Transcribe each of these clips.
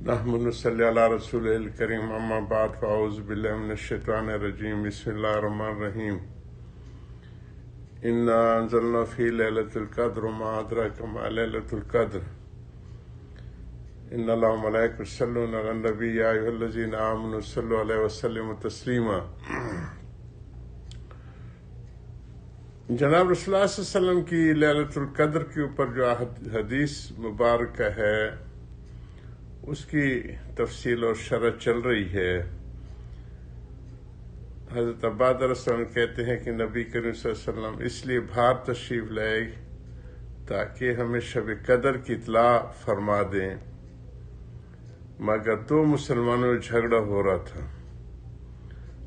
نحمد صلی اللہ رسول الکریم اما بعد فاعوذ باللہ من الشیطان الرجیم بسم اللہ الرحمن الرحیم انا انزلنا فی لیلۃ القدر وما ادراک ما لیلۃ القدر ان اللہ وملائکۃ یصلون علی النبی یا ایھا الذین آمنوا صلوا علیہ وسلموا تسلیما۔ جناب رسول اللہ صلی اللہ علیہ وسلم کی لیلۃ القدر کے اوپر جو حدیث مبارکہ ہے اس کی تفصیل اور شرح چل رہی ہے۔ حضرت عباد رضی اللہ عنہ کہتے ہیں کہ نبی کریم صلی اللہ علیہ وسلم اس لیے باہر تشریف لائے تاکہ ہمیں شب قدر کی اطلاع فرما دیں، مگر دو مسلمانوں میں جھگڑا ہو رہا تھا۔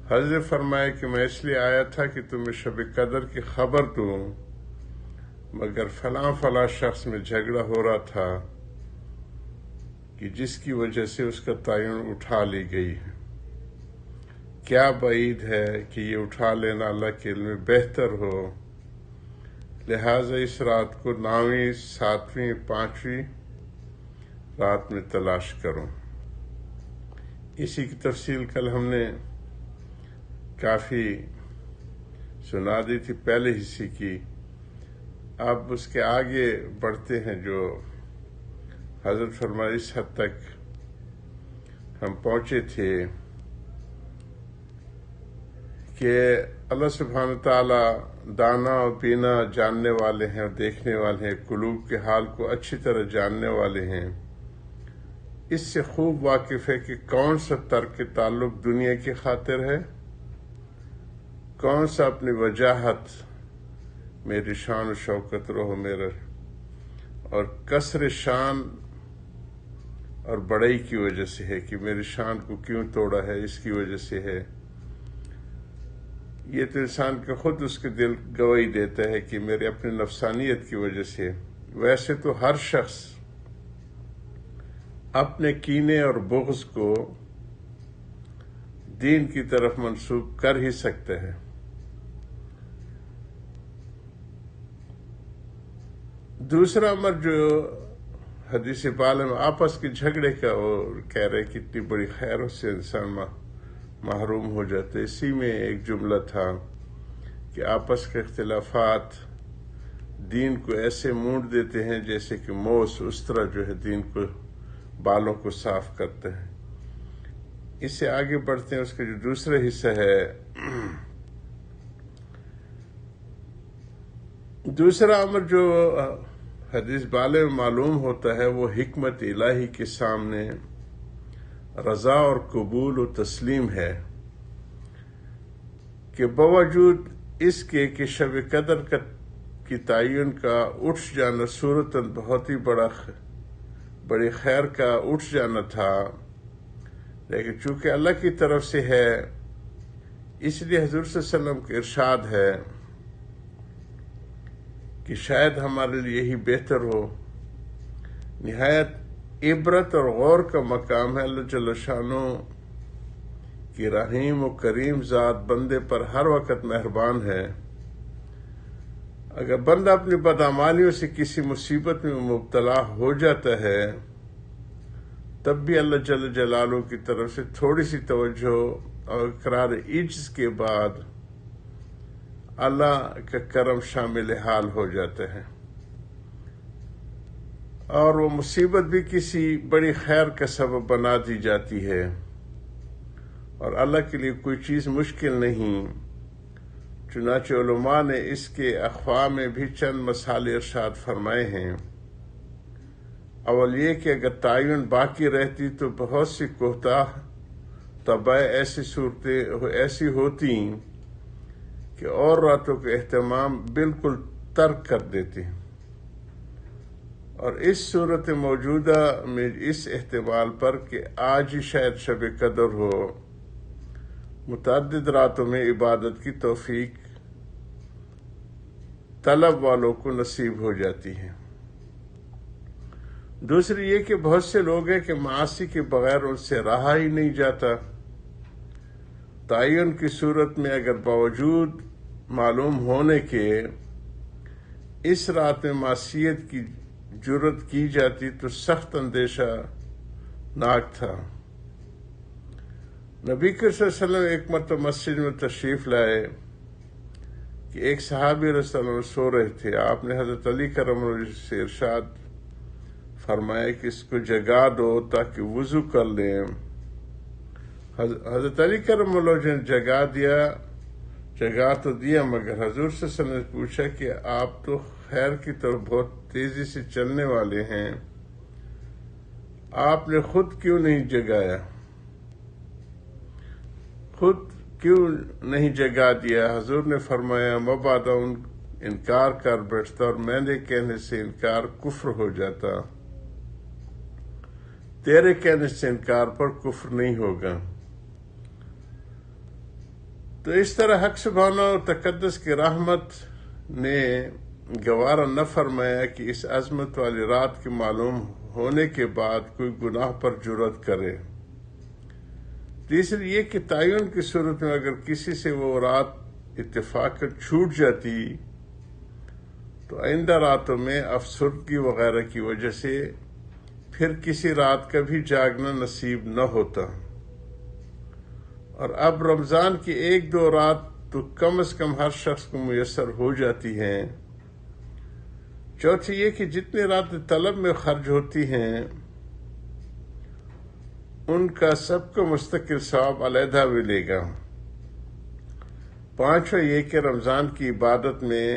حضرت فرمایا کہ میں اس لیے آیا تھا کہ تمہیں شب قدر کی خبر دوں، مگر فلاں فلاں شخص میں جھگڑا ہو رہا تھا کہ جس کی وجہ سے اس کا تعین اٹھا لی گئی ہے۔ کیا بعید ہے کہ یہ اٹھا لینا اللہ کے علم میں بہتر ہو، لہٰذا اس رات کو 9ویں 7ویں 5ویں رات میں تلاش کرو۔ اسی کی تفصیل کل ہم نے کافی سنا دی تھی پہلے حصے کی۔ اب اس کے آگے بڑھتے ہیں جو حضرت فرمایا اس حد تک ہم پہنچے تھے کہ اللہ سبحانہ تعالی دانا اور بینا جاننے والے ہیں اور دیکھنے والے ہیں، قلوب کے حال کو اچھی طرح جاننے والے ہیں۔ اس سے خوب واقف ہے کہ کون سا ترک تعلق دنیا کی خاطر ہے، کون سا اپنی وجاہت میری شان و شوکت رہو میرا اور کسر شان اور بڑائی کی وجہ سے ہے کہ میری شان کو کیوں توڑا ہے، اس کی وجہ سے ہے۔ یہ تو انسان کے خود اس کے دل گواہی دیتا ہے کہ میرے اپنی نفسانیت کی وجہ سے۔ ویسے تو ہر شخص اپنے کینے اور بغض کو دین کی طرف منسوب کر ہی سکتا ہے۔ دوسرا امر جو حدیث پاک میں آپس کے جھگڑے کا اور کہہ رہے کہ اتنی بڑی خیر سے انسان محروم ہو جاتا ہے، اسی میں ایک جملہ تھا کہ آپس کے اختلافات دین کو ایسے مونڈ دیتے ہیں جیسے کہ موس اس طرح جو ہے دین کو بالوں کو صاف کرتے ہیں۔ اس سے آگے بڑھتے ہیں، اس کا جو دوسرا حصہ ہے، دوسرا امر جو حدیث بالے میں معلوم ہوتا ہے وہ حکمت الہی کے سامنے رضا اور قبول و تسلیم ہے کہ باوجود اس کے کہ شب قدر کی تعین کا اٹھ جانا صورتاً بہت ہی بڑی خیر کا اٹھ جانا تھا، لیکن چونکہ اللہ کی طرف سے ہے اس لیے حضور صلی اللہ علیہ وسلم کا ارشاد ہے کہ شاید ہمارے لیے یہی بہتر ہو۔ نہایت عبرت اور غور کا مقام ہے۔ اللہ جل شانہ کی رحیم و کریم ذات بندے پر ہر وقت مہربان ہے۔ اگر بندہ اپنی بدعمالیوں سے کسی مصیبت میں مبتلا ہو جاتا ہے تب بھی اللہ جل جلالہ کی طرف سے تھوڑی سی توجہ اور اقرار عجز کے بعد اللہ کا کرم شامل حال ہو جاتا ہے، اور وہ مصیبت بھی کسی بڑی خیر کا سبب بنا دی جاتی ہے، اور اللہ کے لیے کوئی چیز مشکل نہیں۔ چنانچہ علماء نے اس کے اخفاء میں بھی چند مسائل ارشاد فرمائے ہیں۔ اول یہ کہ اگر تعین باقی رہتی تو بہت سی کوتاہ طبع ایسی ہوتی کہ اور راتوں کا اہتمام بالکل ترک کر دیتے، اور اس صورت موجودہ میں اس احتمال پر کہ آج ہی شاید شب قدر ہو متعدد راتوں میں عبادت کی توفیق طلب والوں کو نصیب ہو جاتی ہے۔ دوسری یہ کہ بہت سے لوگ ہیں کہ معاصی کے بغیر ان سے رہا ہی نہیں جاتا۔ تعین کی صورت میں اگر باوجود معلوم ہونے کے اس رات میں معصیت کی جرت کی جاتی تو سخت اندیشہ ناک تھا۔ نبی کریم صلی اللہ علیہ وسلم ایک مرتبہ مسجد میں تشریف لائے کہ ایک صحابی رسول اللہ سو رہے تھے۔ آپ نے حضرت علی کرم اللہ وجہہ سے ارشاد فرمایا کہ اس کو جگا دو تاکہ وضو کر لیں۔ حضرت علی کرم اللہ وجہہ نے جگا تو دیا، مگر حضور صلی اللہ علیہ وسلم نے پوچھا کہ آپ تو خیر کی طرف بہت تیزی سے چلنے والے ہیں، آپ نے خود کیوں نہیں جگایا، خود کیوں نہیں جگا دیا؟ حضور نے فرمایا مبادا انکار کر بیٹھتا اور میں نے کہنے سے انکار کفر ہو جاتا، تیرے کہنے سے انکار پر کفر نہیں ہوگا۔ تو اس طرح حق سبحانہ و تقدس کی رحمت نے گوارا نہ فرمایا کہ اس عظمت والی رات کے معلوم ہونے کے بعد کوئی گناہ پر جرأت کرے۔ تیسری یہ کہ تعین کی صورت میں اگر کسی سے وہ رات اتفاقاً چھوٹ جاتی تو آئندہ راتوں میں افسردگی وغیرہ کی وجہ سے پھر کسی رات کا بھی جاگنا نصیب نہ ہوتا، اور اب رمضان کی ایک دو رات تو کم از کم ہر شخص کو میسر ہو جاتی ہیں۔ چوتھی یہ کہ جتنی راتیں طلب میں خرچ ہوتی ہیں ان کا سب کو مستقل ثواب علیحدہ ملے گا۔ پانچواں یہ کہ رمضان کی عبادت میں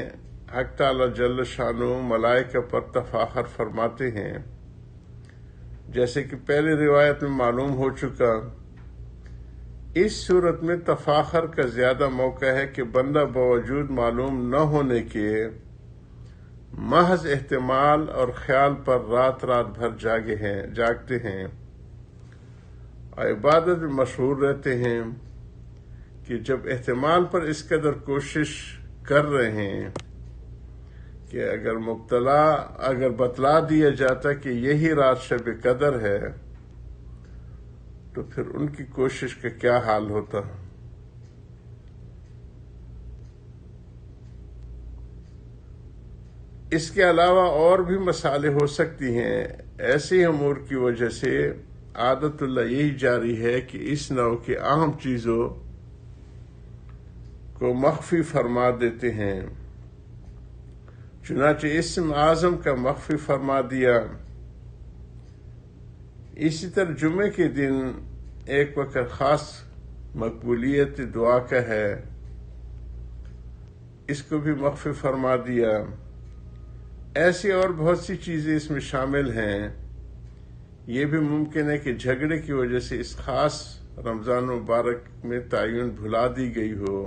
حق تعالی جل شانہ ملائکہ پر تفاخر فرماتے ہیں، جیسے کہ پہلی روایت میں معلوم ہو چکا۔ اس صورت میں تفاخر کا زیادہ موقع ہے کہ بندہ باوجود معلوم نہ ہونے کے محض احتمال اور خیال پر رات بھر جاگتے ہیں اور عبادت میں مشغول رہتے ہیں کہ جب احتمال پر اس قدر کوشش کر رہے ہیں کہ اگر بتلا دیا جاتا کہ یہی رات شب قدر ہے تو پھر ان کی کوشش کا کیا حال ہوتا۔ اس کے علاوہ اور بھی مسائل ہو سکتی ہیں۔ ایسے امور کی وجہ سے عادت اللہ یہی جاری ہے کہ اس نوع کی اہم چیزوں کو مخفی فرما دیتے ہیں، چنانچہ اسم اعظم کا مخفی فرما دیا۔ اسی طرح جمعے کے دن ایک وقت خاص مقبولیت دعا کا ہے، اس کو بھی مخفی فرما دیا۔ ایسی اور بہت سی چیزیں اس میں شامل ہیں۔ یہ بھی ممکن ہے کہ جھگڑے کی وجہ سے اس خاص رمضان مبارک میں تعین بھلا دی گئی ہو،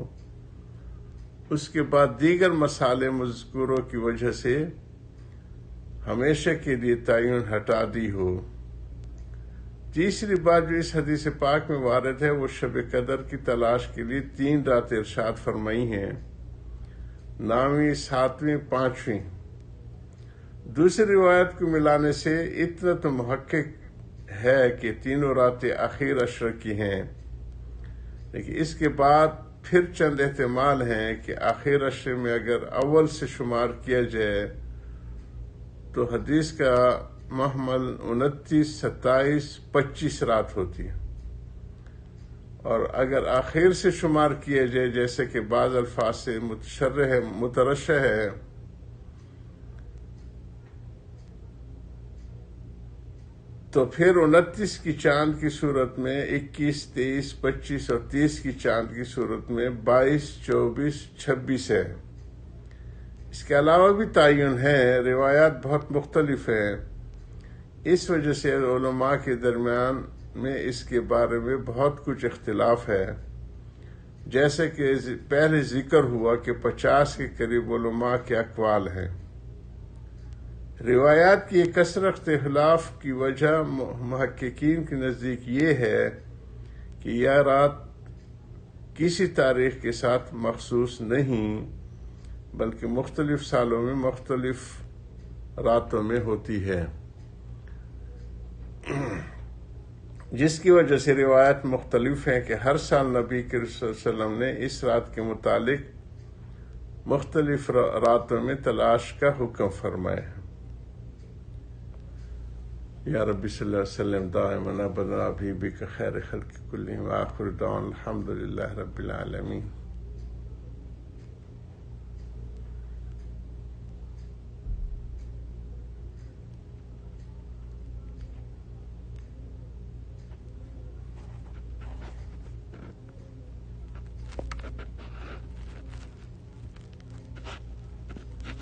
اس کے بعد دیگر مسائل مذکوروں کی وجہ سے ہمیشہ کے لیے تعین ہٹا دی ہو۔ تیسری بات جو اس حدیث پاک میں وارد ہے وہ شب قدر کی تلاش کے لیے 3 راتیں ارشاد فرمائی ہیں، 9ویں، 7ویں، 5ویں۔ دوسری روایت کو ملانے سے اتنا تو محقق ہے کہ تینوں راتیں آخر عشر کی ہیں، لیکن اس کے بعد پھر چند احتمال ہیں کہ آخر عشر میں اگر اول سے شمار کیا جائے تو حدیث کا محمل 29، 27، 25 رات ہوتی ہے، اور اگر آخر سے شمار کیا جائے جیسے کہ بعض الفاظ سے مترشح ہے تو پھر 29 کی چاند کی صورت میں 21، 23، 25 اور 30 کی چاند کی صورت میں 22، 24، 26 ہے۔ اس کے علاوہ بھی تعین ہے، روایات بہت مختلف ہیں، اس وجہ سے علماء کے درمیان میں اس کے بارے میں بہت کچھ اختلاف ہے۔ جیسے کہ پہلے ذکر ہوا کہ 50 کے قریب علماء کے اقوال ہیں۔ روایات کی کثرت اختلاف کی وجہ محققین کے نزدیک یہ ہے کہ یہ رات کسی تاریخ کے ساتھ مخصوص نہیں بلکہ مختلف سالوں میں مختلف راتوں میں ہوتی ہے، جس کی وجہ سے روایات مختلف ہیں کہ ہر سال نبی کریم صلی اللہ علیہ وسلم نے اس رات کے متعلق مختلف راتوں میں تلاش کا حکم فرمایا ہے۔ یا ربی صلی اللہ علیہ وسلم دائما ابدا حبیبک خیر خلق کلہم، وآخر دعوانا الحمد للہ رب العالمین۔